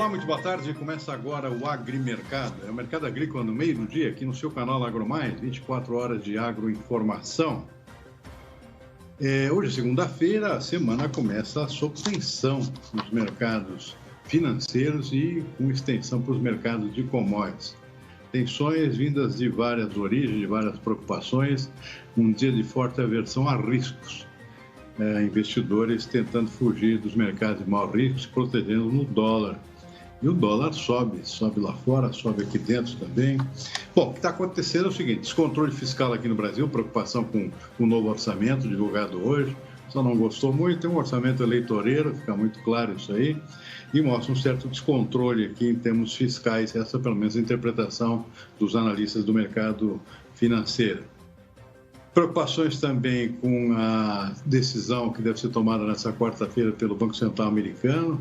Olá, muito boa tarde. Começa agora o Agrimercado. É o mercado agrícola no meio do dia, aqui no seu canal AgroMais, 24 horas de agroinformação. Hoje, segunda-feira, a semana começa sob tensão nos mercados financeiros e com extensão para os mercados de commodities. Tensões vindas de várias origens, de várias preocupações, um dia de forte aversão a riscos. Investidores tentando fugir dos mercados de maior risco, se protegendo no dólar. E o dólar sobe lá fora, sobe aqui dentro também. Bom, o que está acontecendo é o seguinte: descontrole fiscal aqui no Brasil, preocupação com o novo orçamento divulgado hoje. Só não gostou muito, tem um orçamento eleitoreiro, fica muito claro isso aí, e mostra um certo descontrole aqui em termos fiscais, essa pelo menos a interpretação dos analistas do mercado financeiro. Preocupações também com a decisão que deve ser tomada nessa quarta-feira pelo Banco Central americano.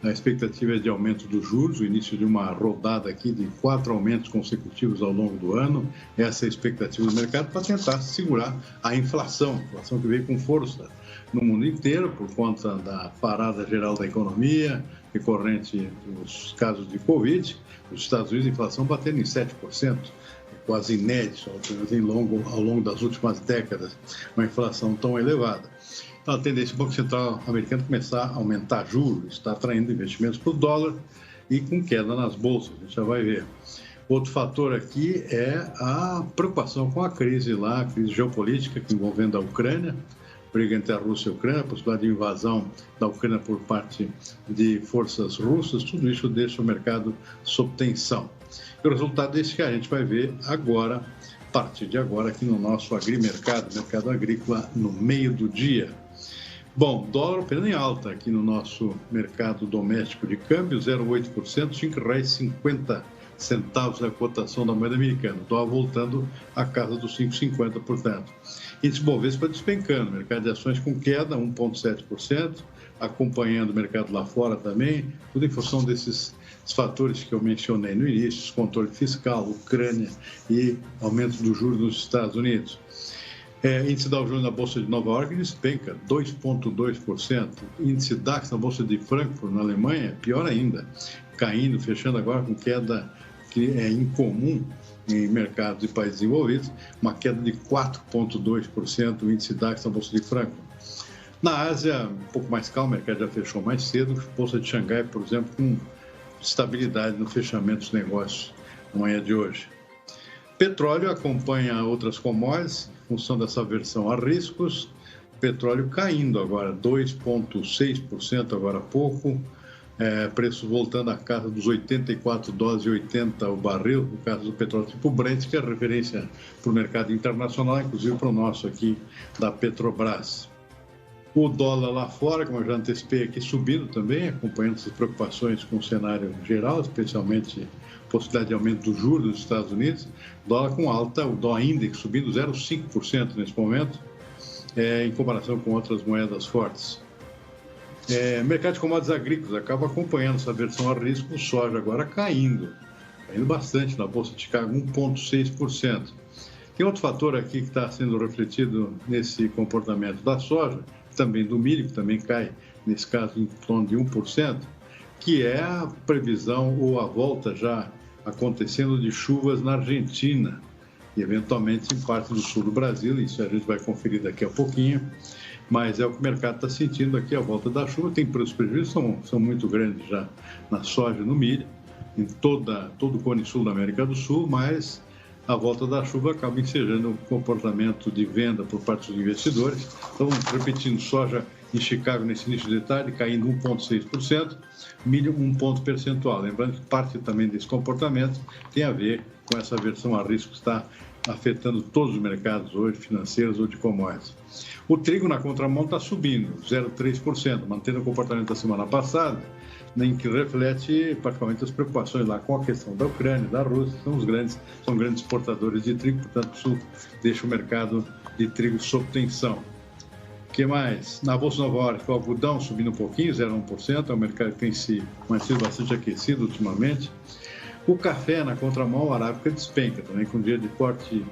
A expectativa é de aumento dos juros, o início de uma rodada aqui de 4 aumentos consecutivos ao longo do ano. Essa é a expectativa do mercado para tentar segurar a inflação que veio com força no mundo inteiro por conta da parada geral da economia, recorrente dos casos de Covid. Nos Estados Unidos, a inflação batendo em 7%. Quase inédito, ao longo das últimas décadas, uma inflação tão elevada. Então, a tendência do Banco Central americano começar a aumentar juros, está atraindo investimentos para o dólar e com queda nas bolsas, a gente já vai ver. Outro fator aqui é a preocupação com a crise lá, a crise geopolítica envolvendo a Ucrânia, briga entre a Rússia e a Ucrânia, a possibilidade de invasão da Ucrânia por parte de forças russas, tudo isso deixa o mercado sob tensão. E o resultado desse que a gente vai ver agora, a partir de agora, aqui no nosso Agrimercado, mercado agrícola no meio do dia. Bom, dólar operando em alta aqui no nosso mercado doméstico de câmbio, 0,8%, R$ 5,50 a cotação da moeda americana. Dólar voltando à casa dos 5,50, portanto. Índice Bovespa despencando, mercado de ações com queda, 1,7%, acompanhando o mercado lá fora também, tudo em função desses fatores que eu mencionei no início, controle fiscal, Ucrânia e aumento dos juros nos Estados Unidos. Índice Dow Jones na Bolsa de Nova York despenca, 2,2%. Índice DAX na Bolsa de Frankfurt, na Alemanha, pior ainda, caindo, fechando agora com queda que é incomum em mercados de países desenvolvidos, uma queda de 4,2% o índice DAX na Bolsa de Frankfurt. Na Ásia, um pouco mais calmo, o mercado já fechou mais cedo, a Bolsa de Xangai, por exemplo, com estabilidade no fechamento dos negócios na manhã de hoje. Petróleo acompanha outras commodities, em função dessa aversão a riscos. Petróleo caindo agora, 2,6% agora há pouco. Preços voltando à casa dos $84,80 o barril, no caso do petróleo tipo Brent, que é a referência para o mercado internacional, inclusive para o nosso aqui da Petrobras. O dólar lá fora, como eu já antecipei aqui, subindo também, acompanhando essas preocupações com o cenário geral, especialmente a possibilidade de aumento dos juros nos Estados Unidos. Dólar com alta, o dólar index subindo 0,5% nesse momento, em comparação com outras moedas fortes. Mercado de commodities agrícolas acaba acompanhando essa aversão a risco, o soja agora caindo bastante na Bolsa de Chicago, 1,6%. Tem outro fator aqui que está sendo refletido nesse comportamento da soja, também do milho, que também cai, nesse caso, em torno de 1%, que é a previsão ou a volta já acontecendo de chuvas na Argentina e, eventualmente, em parte do sul do Brasil. Isso a gente vai conferir daqui a pouquinho, mas é o que o mercado está sentindo aqui, a volta da chuva. Tem prejuízos, são muito grandes já na soja e no milho, em todo o Cone Sul da América do Sul, mas a volta da chuva acaba ensejando o comportamento de venda por parte dos investidores. Então, repetindo, soja em Chicago nesse início de tarde caindo 1,6%, milho 1 ponto percentual. Lembrando que parte também desse comportamento tem a ver com essa aversão a risco que está afetando todos os mercados hoje, financeiros ou de commodities. O trigo na contramão está subindo, 0,3%, mantendo o comportamento da semana passada, em que reflete praticamente as preocupações lá com a questão da Ucrânia, da Rússia, são grandes exportadores de trigo, portanto isso deixa o mercado de trigo sob tensão. O que mais? Na Bolsa de Nova York, o algodão subindo um pouquinho, 0,1%, é um mercado que tem se mantido bastante aquecido ultimamente. O café na contramão, a arábica despenca também, com um dia de forte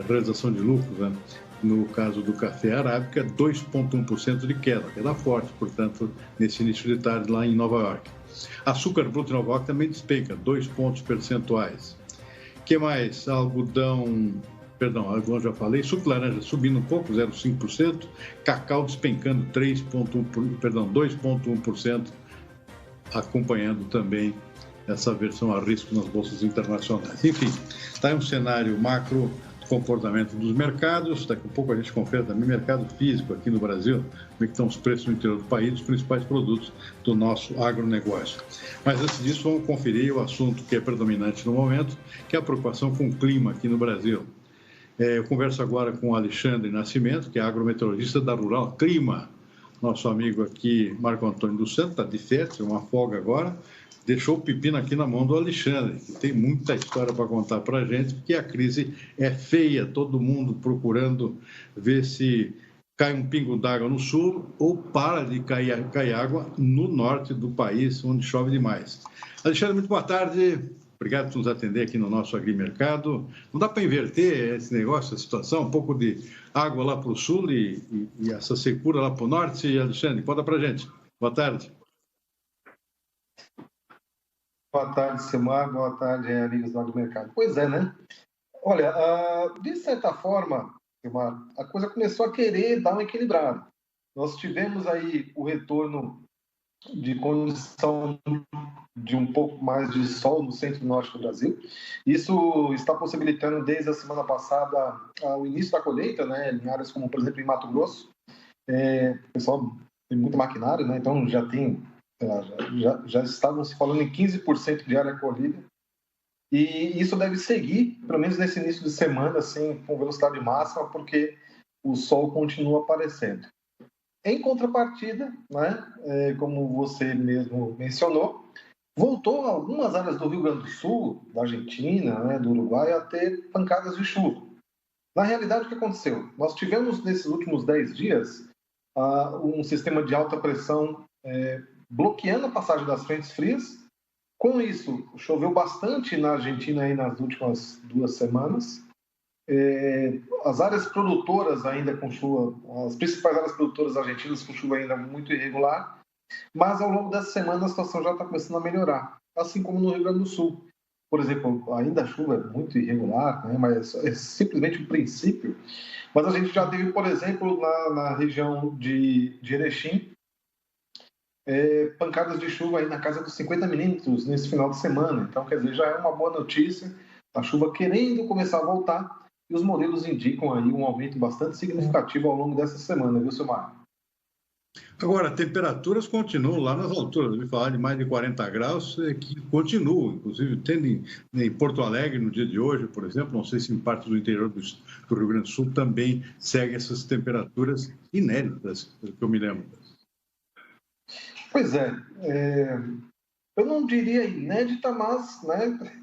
realização de lucros, né? No caso do café arábica, 2,1% de queda forte, portanto, nesse início de tarde lá em Nova York. Açúcar bruto em Nova York também despenca, 2 pontos percentuais. O que mais? Algodão já falei. Suco de laranja subindo um pouco, 0,5%. Cacau despencando 2,1%, acompanhando também essa versão a risco nas bolsas internacionais. Enfim, está aí um cenário macro, comportamento dos mercados. Daqui a pouco a gente confere também mercado físico aqui no Brasil, como é que estão os preços no interior do país, dos principais produtos do nosso agronegócio. Mas antes disso, vamos conferir o assunto que é predominante no momento, que é a preocupação com o clima aqui no Brasil. Eu converso agora com o Alexandre Nascimento, que é agrometeorologista da Rural Clima. Nosso amigo aqui, Marco Antônio dos Santos, está de férias, uma folga agora, deixou o pepino aqui na mão do Alexandre, que tem muita história para contar para a gente, porque a crise é feia, todo mundo procurando ver se cai um pingo d'água no sul ou para de cair água no norte do país, onde chove demais. Alexandre, muito boa tarde. Obrigado por nos atender aqui no nosso agrimercado. Não dá para inverter esse negócio, essa situação? Um pouco de água lá para o sul e essa secura lá para o norte. Alexandre, conta para a gente. Boa tarde. Boa tarde, Silmar. Boa tarde, amigos do agrimercado. Pois é, né? Olha, de certa forma, Silmar, a coisa começou a querer dar uma equilibrada. Nós tivemos aí o retorno de condição de um pouco mais de sol no centro e norte do Brasil. Isso está possibilitando desde a semana passada o início da colheita, né, em áreas como, por exemplo, em Mato Grosso. O pessoal tem muito maquinário, né, então já estavam se falando em 15% de área colhida. E isso deve seguir, pelo menos nesse início de semana, assim, com velocidade máxima, porque o sol continua aparecendo. Em contrapartida, né, como você mesmo mencionou, voltou algumas áreas do Rio Grande do Sul, da Argentina, né, do Uruguai, a ter pancadas de chuva. Na realidade, o que aconteceu? Nós tivemos, nesses últimos 10 dias, um sistema de alta pressão bloqueando a passagem das frentes frias. Com isso, choveu bastante na Argentina aí nas últimas 2 semanas. As áreas produtoras ainda com chuva, as principais áreas produtoras argentinas com chuva ainda muito irregular, mas ao longo dessa semana a situação já está começando a melhorar, assim como no Rio Grande do Sul. Por exemplo, ainda a chuva é muito irregular, né, mas é simplesmente um princípio. Mas a gente já teve, por exemplo, na região de Erechim, pancadas de chuva aí na casa dos 50 milímetros nesse final de semana. Então, quer dizer, já é uma boa notícia, a chuva querendo começar a voltar, e os modelos indicam aí um aumento bastante significativo ao longo dessa semana, viu, Silmar? Agora, temperaturas continuam lá nas alturas. Eu ouvi falar de mais de 40 graus, que continuam. Inclusive, tem em Porto Alegre, no dia de hoje, por exemplo, não sei se em partes do interior do Rio Grande do Sul também segue essas temperaturas inéditas, pelo que eu me lembro. Pois eu não diria inédita, mas, né,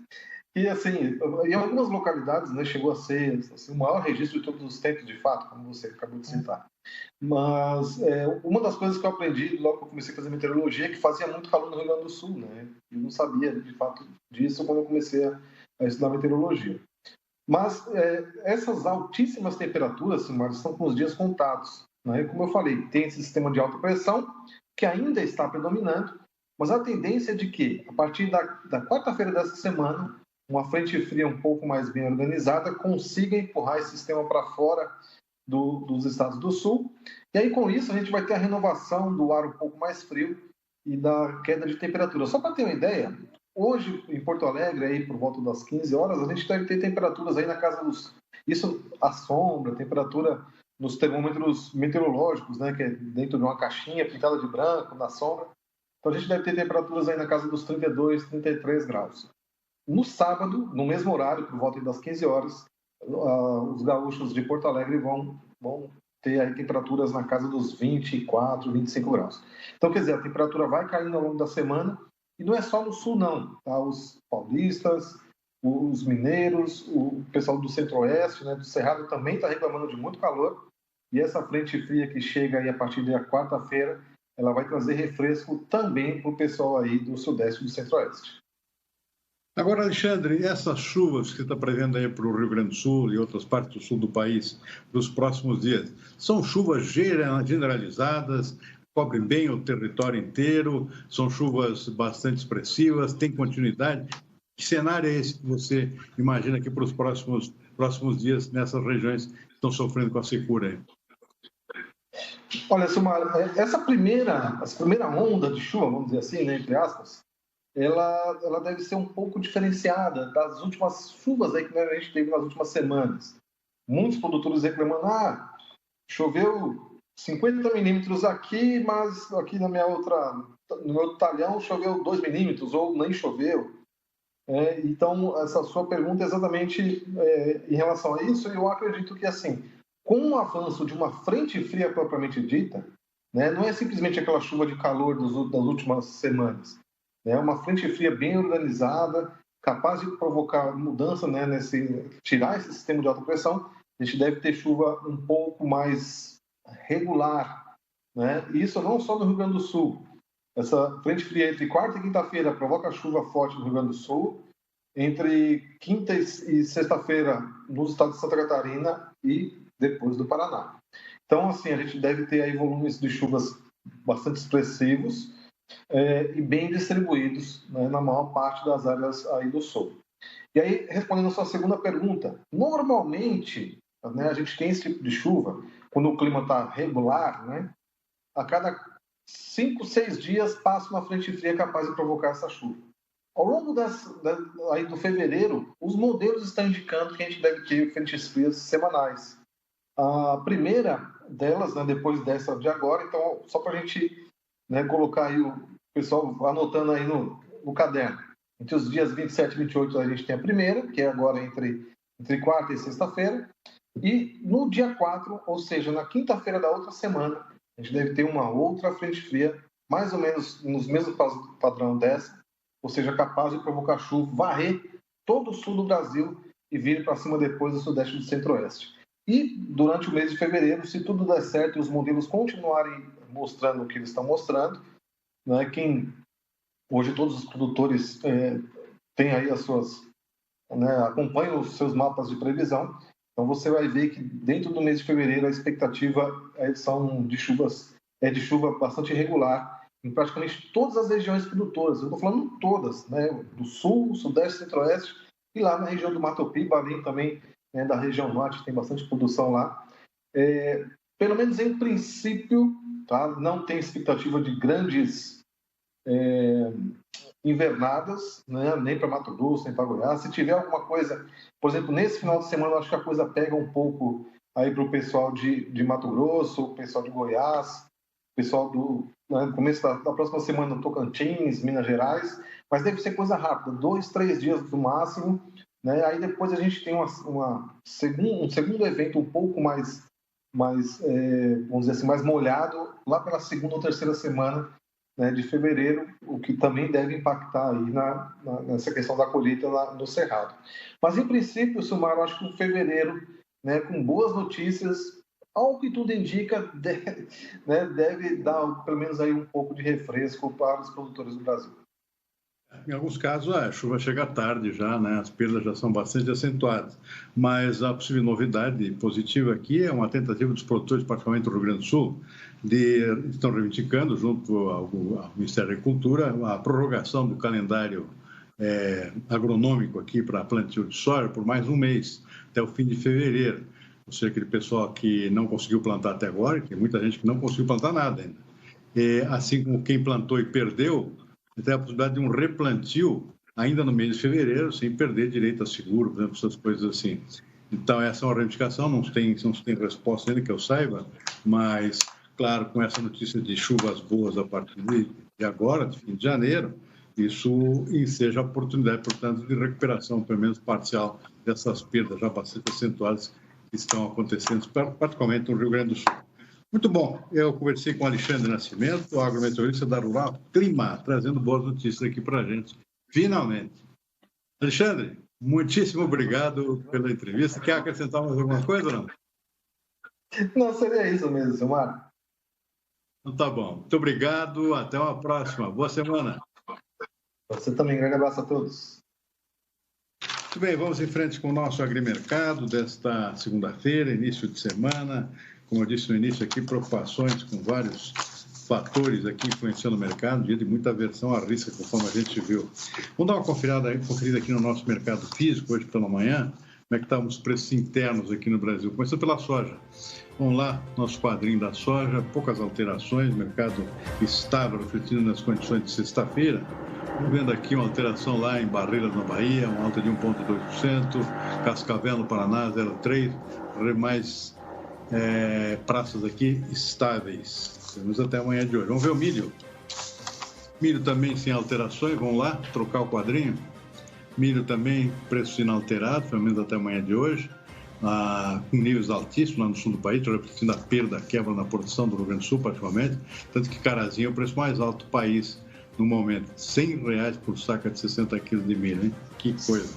e assim, em algumas localidades, né, chegou a ser assim, o maior registro de todos os tempos, de fato, como você acabou de citar. Mas uma das coisas que eu aprendi logo que eu comecei a fazer meteorologia é que fazia muito calor no Rio Grande do Sul, né? Eu não sabia, de fato, disso quando eu comecei a estudar meteorologia. Mas essas altíssimas temperaturas, Silmar, estão com os dias contados, né? Como eu falei, tem esse sistema de alta pressão que ainda está predominando, mas a tendência é de que, a partir da quarta-feira dessa semana, uma frente fria um pouco mais bem organizada consiga empurrar esse sistema para fora dos estados do sul. E aí, com isso, a gente vai ter a renovação do ar um pouco mais frio e da queda de temperatura. Só para ter uma ideia, hoje, em Porto Alegre, aí, por volta das 15 horas, a gente deve ter temperaturas aí na casa dos... Isso à sombra, temperatura nos termômetros meteorológicos, né, que é dentro de uma caixinha pintada de branco, na sombra. Então, a gente deve ter temperaturas aí na casa dos 32, 33 graus. No sábado, no mesmo horário, por volta das 15 horas, os gaúchos de Porto Alegre vão ter aí temperaturas na casa dos 24, 25 graus. Então, quer dizer, a temperatura vai caindo ao longo da semana, e não é só no sul, não. Tá? Os paulistas, os mineiros, o pessoal do centro-oeste, né, do Cerrado, também está reclamando de muito calor, e essa frente fria que chega aí a partir da quarta-feira, ela vai trazer refresco também para o pessoal aí do sudeste e do centro-oeste. Agora, Alexandre, essas chuvas que você está prevendo aí para o Rio Grande do Sul e outras partes do sul do país nos próximos dias, são chuvas generalizadas? cobre bem o território inteiro, são chuvas bastante expressivas, tem continuidade. Que cenário é esse que você imagina aqui para os próximos dias nessas regiões que estão sofrendo com a secura aí? Olha, Silmar, essa primeira onda de chuva, vamos dizer assim, né, entre aspas, ela deve ser um pouco diferenciada das últimas chuvas aí que a gente teve nas últimas semanas. Muitos produtores reclamando, choveu 50 milímetros aqui, mas aqui no meu outro talhão choveu 2 milímetros, ou nem choveu. Então, essa sua pergunta é exatamente em relação a isso, e eu acredito que, assim, com o avanço de uma frente fria propriamente dita, né, não é simplesmente aquela chuva de calor das últimas semanas, é uma frente fria bem organizada, capaz de provocar mudança, né, tirar esse sistema de alta pressão. A gente deve ter chuva um pouco mais regular, né? Isso não só no Rio Grande do Sul. Essa frente fria entre quarta e quinta-feira provoca chuva forte no Rio Grande do Sul, entre quinta e sexta-feira nos estados de Santa Catarina e depois do Paraná. Então, assim, a gente deve ter aí volumes de chuvas bastante expressivos e bem distribuídos, né, na maior parte das áreas aí do sul. E aí, respondendo a sua segunda pergunta, normalmente, né, a gente tem esse tipo de chuva quando o clima está regular, né, a cada 5, 6 dias passa uma frente fria capaz de provocar essa chuva. Ao longo aí do fevereiro, os modelos estão indicando que a gente deve ter frentes frias semanais. A primeira delas, né, depois dessa de agora, então, só para a gente, né, colocar aí o pessoal anotando aí no caderno. Entre os dias 27 e 28 a gente tem a primeira, que é agora entre quarta e sexta-feira. E no dia 4, ou seja, na quinta-feira da outra semana, a gente deve ter uma outra frente fria, mais ou menos nos mesmos padrão dessa, ou seja, capaz de provocar chuva, varrer todo o sul do Brasil e vir para cima depois do sudeste e do centro-oeste. E durante o mês de fevereiro, se tudo der certo e os modelos continuarem mostrando o que eles estão mostrando, né, hoje todos os produtores têm aí as suas, né, acompanham os seus mapas de previsão, então você vai ver que dentro do mês de fevereiro a expectativa são de chuva bastante irregular em praticamente todas as regiões produtoras. Eu estou falando todas, né, do sul, sudeste, centro-oeste e lá na região do Mato Piba, além também, né, da região norte, tem bastante produção lá. Pelo menos em princípio, tá, não tem expectativa de grandes invernadas, né, nem para Mato Grosso, nem para Goiás. Se tiver alguma coisa, por exemplo, nesse final de semana, eu acho que a coisa pega um pouco aí para o pessoal de Mato Grosso, o pessoal de Goiás, o pessoal no começo da próxima semana, Tocantins, Minas Gerais, mas deve ser coisa rápida, 2, 3 dias no máximo, né? Aí depois a gente tem um segundo evento um pouco mais vamos dizer assim, mais molhado, lá pela segunda ou terceira semana, né, de fevereiro, o que também deve impactar aí nessa questão da colheita no Cerrado. Mas, em princípio, Silmar, eu acho que o fevereiro, né, com boas notícias, ao que tudo indica, deve dar pelo menos aí um pouco de refresco para os produtores do Brasil. Em alguns casos, a chuva chega tarde já, né? As perdas já são bastante acentuadas. Mas a possível novidade positiva aqui é uma tentativa dos produtores, particularmente do Rio Grande do Sul, estão reivindicando, junto ao Ministério da Agricultura, a prorrogação do calendário agronômico aqui para plantio de soja por mais um mês, até o fim de fevereiro. Ou seja, aquele pessoal que não conseguiu plantar até agora, tem muita gente que não conseguiu plantar nada ainda. Assim como quem plantou e perdeu, tem a possibilidade de um replantio ainda no mês de fevereiro, sem perder direito a seguro, por exemplo, essas coisas assim. Então, essa é uma reivindicação, não tem resposta ainda que eu saiba, mas, claro, com essa notícia de chuvas boas a partir de agora, de fim de janeiro, isso enseja a oportunidade, portanto, de recuperação, pelo menos parcial, dessas perdas já bastante acentuadas que estão acontecendo, particularmente no Rio Grande do Sul. Muito bom, eu conversei com o Alexandre Nascimento, o agrometeorologista da Rural Clima, trazendo boas notícias aqui para a gente, finalmente. Alexandre, muitíssimo obrigado pela entrevista. Quer acrescentar mais alguma coisa, não? Não, seria isso mesmo, Silmar. Então tá bom, muito obrigado, até uma próxima, boa semana. Você também, grande abraço a todos. Muito bem, vamos em frente com o nosso agrimercado desta segunda-feira, início de semana. Como eu disse no início aqui, preocupações com vários fatores aqui influenciando o mercado, dia de muita aversão à risca, conforme a gente viu. Vamos dar uma conferida aqui no nosso mercado físico, hoje pela manhã, como é que estão os preços internos aqui no Brasil. Começando pela soja. Vamos lá, nosso quadrinho da soja, poucas alterações, mercado estável, refletindo nas condições de sexta-feira. Estamos vendo aqui uma alteração lá em Barreiras, na Bahia, uma alta de 1,2%, Cascavel, no Paraná, 0,3%, mais praças aqui estáveis. Temos até amanhã de hoje. Vamos ver o milho. Milho também sem alterações, vamos lá, trocar o quadrinho. Milho também, preço inalterado, pelo menos até amanhã de hoje, com níveis altíssimos lá no sul do país, refletindo a perda, a quebra na produção do Rio Grande do Sul, praticamente. Tanto que Carazinho é o preço mais alto do país no momento, R$100 por saca de 60 quilos de milho, hein? Que coisa.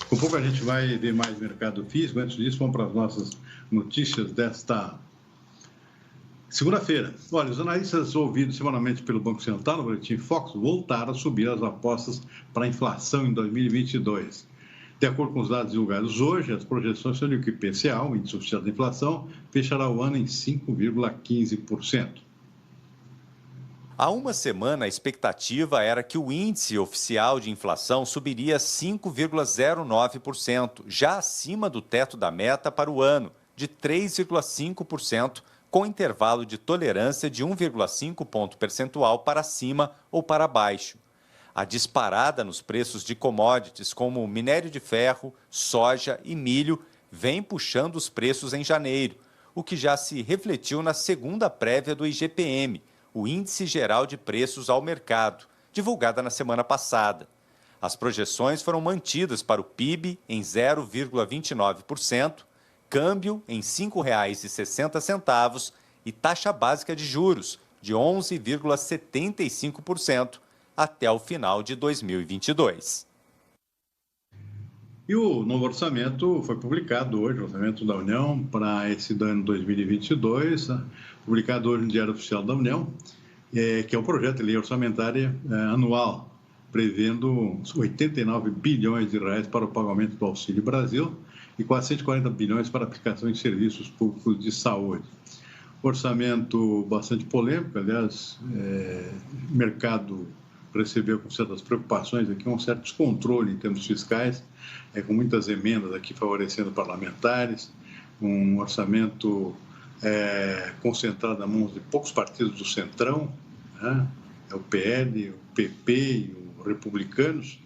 Com pouco a gente vai ver mais mercado físico. Antes disso, vamos para as nossas notícias desta segunda-feira. Olha, os analistas ouvidos semanalmente pelo Banco Central, no boletim Fox, voltaram a subir as apostas para a inflação em 2022. De acordo com os dados divulgados hoje, as projeções são de que o IPCA, o Índice Oficial da Inflação, fechará o ano em 5,15%. Há uma semana, a expectativa era que o índice oficial de inflação subiria 5,09%, já acima do teto da meta para o ano, de 3,5%, com intervalo de tolerância de 1,5 ponto percentual para cima ou para baixo. A disparada nos preços de commodities como minério de ferro, soja e milho vem puxando os preços em janeiro, o que já se refletiu na segunda prévia do IGPM, o Índice Geral de Preços ao Mercado, divulgada na semana passada. As projeções foram mantidas para o PIB em 0,29%, câmbio em R$ 5,60 e taxa básica de juros de 11,75% até o final de 2022. E o novo orçamento foi publicado hoje, o orçamento da União para esse ano 2022, publicado hoje no Diário Oficial da União, que é um projeto de lei orçamentária anual, prevendo 89 bilhões de reais para o pagamento do Auxílio Brasil e quase 140 bilhões para aplicação em serviços públicos de saúde. Orçamento bastante polêmico, aliás, o mercado recebeu com certas preocupações aqui um certo descontrole em termos fiscais, com muitas emendas aqui favorecendo parlamentares, um orçamento concentrado nas mãos de poucos partidos do Centrão, né? O PL, o PP e os republicanos,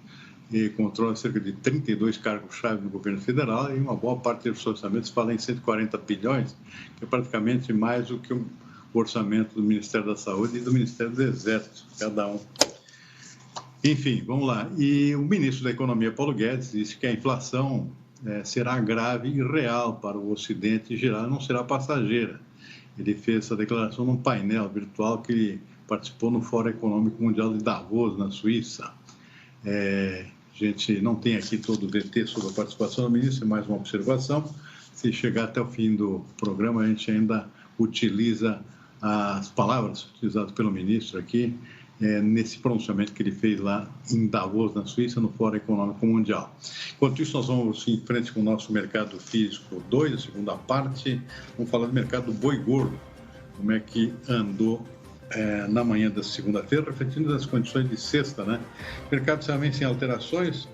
e controla cerca de 32 cargos-chave no governo federal, e uma boa parte dos orçamentos fala em 140 bilhões, que é praticamente mais do que o orçamento do Ministério da Saúde e do Ministério do Exército, cada um. Enfim, vamos lá. E o ministro da Economia, Paulo Guedes, disse que a inflação será grave e real para o Ocidente em geral, não será passageira. Ele fez essa declaração num painel virtual que ele participou no Fórum Econômico Mundial de Davos, na Suíça. A gente não tem aqui todo o VT sobre a participação do ministro, é mais uma observação. Se chegar até o fim do programa, a gente ainda utiliza as palavras utilizadas pelo ministro aqui, nesse pronunciamento que ele fez lá em Davos, na Suíça, no Fórum Econômico Mundial. Enquanto isso, nós vamos em frente com o nosso mercado físico 2, a segunda parte. Vamos falar do mercado do boi gordo, como é que andou na manhã da segunda-feira, refletindo as condições de sexta, né? O mercado também sem alterações,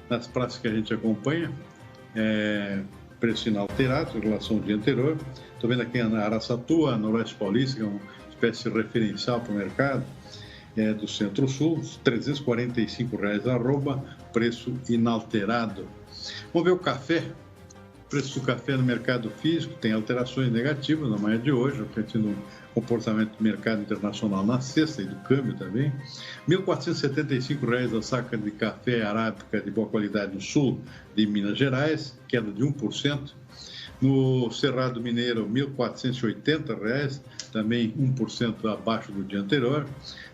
nas praças que a gente acompanha, preço inalterado em relação ao dia anterior. Estou vendo aqui na Araçatuba, Noroeste Paulista, que é uma espécie de referencial para o mercado, do Centro-Sul, R$ 345 arroba, preço inalterado. Vamos ver o café. O preço do café no mercado físico tem alterações negativas na manhã de hoje, refletindo o comportamento do mercado internacional na sexta e do câmbio também. R$ 1.475 a saca de café arábica de boa qualidade no sul de Minas Gerais, queda de 1%. No Cerrado Mineiro, R$ 1.480, também 1% abaixo do dia anterior.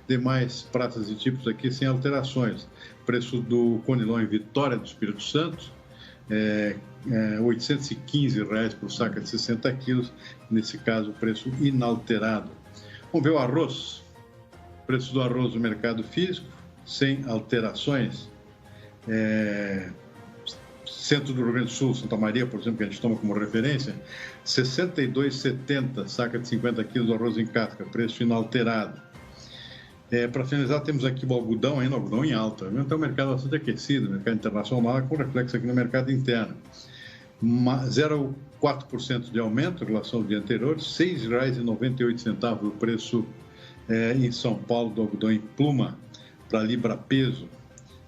Demais praças e tipos aqui sem alterações. Preço do conilon em Vitória do Espírito Santo, R$ 815 por saca de 60 quilos, nesse caso, preço inalterado. Vamos ver o arroz. Preço do arroz no mercado físico, sem alterações. centro do Rio Grande do Sul, Santa Maria, por exemplo, que a gente toma como referência, R$ 62,70, saca de 50 quilos do arroz em casca, preço inalterado. Para finalizar, temos aqui o algodão, ainda algodão em alta. Então, o mercado bastante aquecido, o mercado internacional, com reflexo aqui no mercado interno. 0,4% de aumento em relação ao dia anterior, R$ 6,98 o preço em São Paulo do algodão em pluma para libra peso.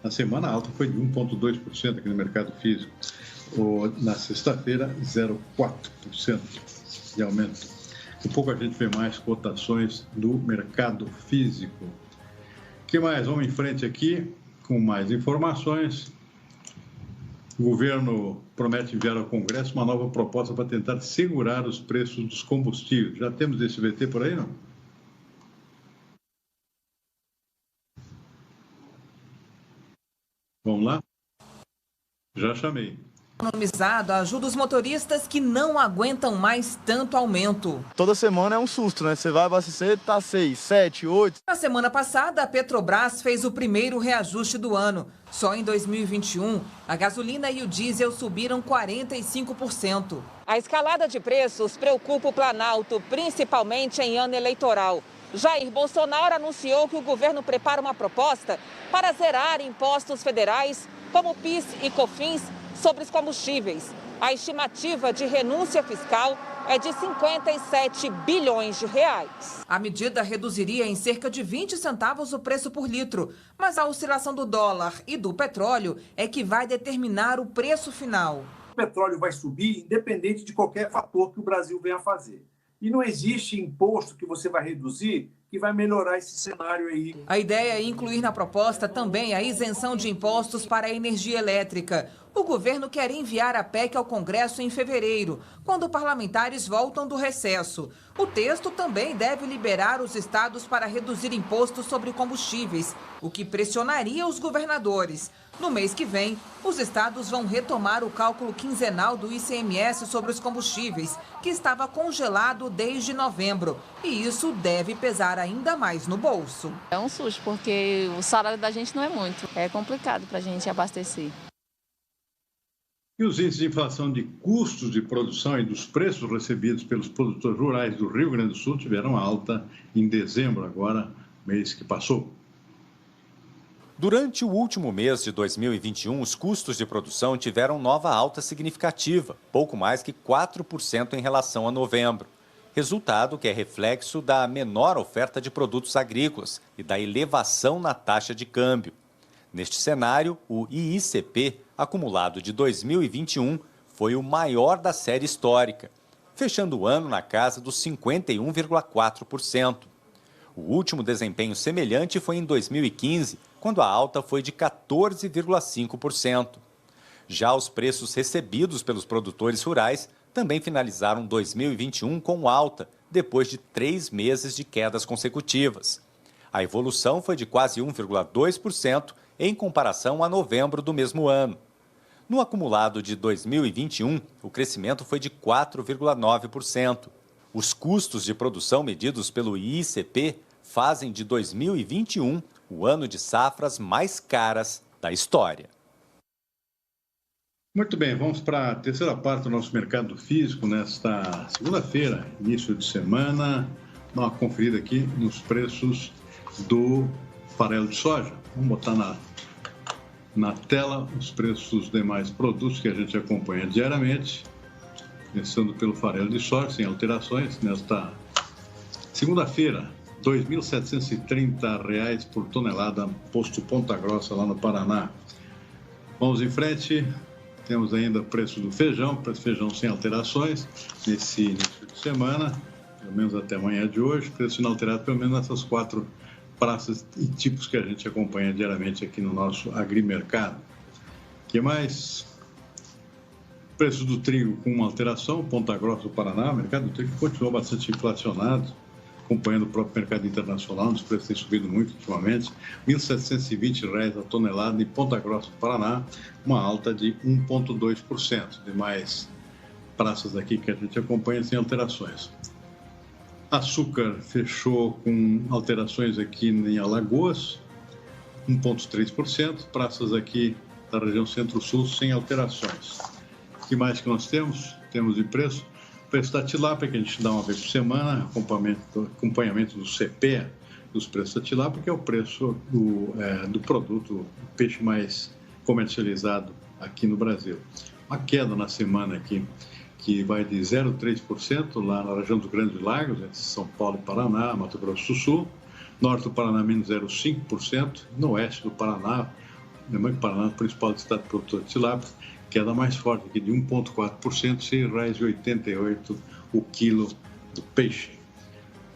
Na semana a alta foi de 1,2% aqui no mercado físico. Na sexta-feira, 0,4% de aumento. Um pouco a gente vê mais cotações do mercado físico. O que mais? Vamos em frente aqui com mais informações. O governo promete enviar ao Congresso uma nova proposta para tentar segurar os preços dos combustíveis. Já temos esse VT por aí, não? Vamos lá? Já chamei. Economizado ajuda os motoristas que não aguentam mais tanto aumento. Toda semana é um susto, né? Você vai abastecer, tá 6, 7, 8. Na semana passada, a Petrobras fez o primeiro reajuste do ano. Só em 2021, a gasolina e o diesel subiram 45%. A escalada de preços preocupa o Planalto, principalmente em ano eleitoral. Jair Bolsonaro anunciou que o governo prepara uma proposta para zerar impostos federais, como PIS e COFINS, sobre os combustíveis. A estimativa de renúncia fiscal é de 57 bilhões de reais. A medida reduziria em cerca de 20 centavos o preço por litro, mas a oscilação do dólar e do petróleo é que vai determinar o preço final. O petróleo vai subir independente de qualquer fator que o Brasil venha a fazer. E não existe imposto que você vai reduzir que vai melhorar esse cenário aí. A ideia é incluir na proposta também a isenção de impostos para a energia elétrica. O governo quer enviar a PEC ao Congresso em fevereiro, quando parlamentares voltam do recesso. O texto também deve liberar os estados para reduzir impostos sobre combustíveis, o que pressionaria os governadores. No mês que vem, os estados vão retomar o cálculo quinzenal do ICMS sobre os combustíveis, que estava congelado desde novembro. E isso deve pesar ainda mais no bolso. É um susto, porque o salário da gente não é muito. É complicado para a gente abastecer. E os índices de inflação de custos de produção e dos preços recebidos pelos produtores rurais do Rio Grande do Sul tiveram alta em dezembro, agora, mês que passou. Durante o último mês de 2021, os custos de produção tiveram nova alta significativa, pouco mais que 4% em relação a novembro. Resultado que é reflexo da menor oferta de produtos agrícolas e da elevação na taxa de câmbio. Neste cenário, o IICP, acumulado de 2021, foi o maior da série histórica, fechando o ano na casa dos 51,4%. O último desempenho semelhante foi em 2015, quando a alta foi de 14,5%. Já os preços recebidos pelos produtores rurais também finalizaram 2021 com alta, depois de 3 meses de quedas consecutivas. A evolução foi de quase 1,2% em comparação a novembro do mesmo ano. No acumulado de 2021, o crescimento foi de 4,9%. Os custos de produção medidos pelo IICP fazem de 2021 o ano de safras mais caras da história. Muito bem, vamos para a terceira parte do nosso mercado físico nesta segunda-feira, início de semana. Dá uma conferida aqui nos preços do farelo de soja. Vamos botar na tela os preços dos demais produtos que a gente acompanha diariamente, começando pelo farelo de soja, sem alterações, nesta segunda-feira, R$ 2.730 por tonelada, posto Ponta Grossa, lá no Paraná. Vamos em frente, temos ainda o preço do feijão, preço do feijão sem alterações, nesse início de semana, pelo menos até amanhã de hoje, preço inalterado pelo menos nessas 4 praças e tipos que a gente acompanha diariamente aqui no nosso agrimercado. O que mais? Preço do trigo com uma alteração, Ponta Grossa do Paraná, o mercado do trigo continuou bastante inflacionado, acompanhando o próprio mercado internacional, os preços têm subido muito ultimamente, R$ 1.720 a tonelada em Ponta Grossa do Paraná, uma alta de 1,2%. Demais praças aqui que a gente acompanha sem alterações. Açúcar fechou com alterações aqui em Alagoas, 1,3%. Praças aqui da região Centro-Sul sem alterações. O que mais que nós temos? Temos de preço. O preço da tilápia, que a gente dá uma vez por semana, acompanhamento do CPEA, dos preços da tilápia, que é o preço do produto, o peixe mais comercializado aqui no Brasil. Uma queda na semana aqui, que vai de 0,3% lá na região dos Grandes Lagos, entre São Paulo e Paraná, Mato Grosso do Sul, norte do Paraná menos 0,5%, no oeste do Paraná, lembrando que o Paraná é o principal estado produtor de tilápia, queda mais forte aqui de 1,4%, R$ 6,88 o quilo do peixe.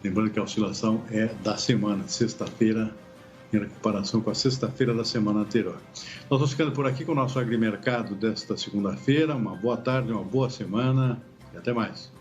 Lembrando que a oscilação é da semana, sexta-feira, em comparação com a sexta-feira da semana anterior. Nós vamos ficando por aqui com o nosso agrimercado desta segunda-feira. Uma boa tarde, uma boa semana e até mais.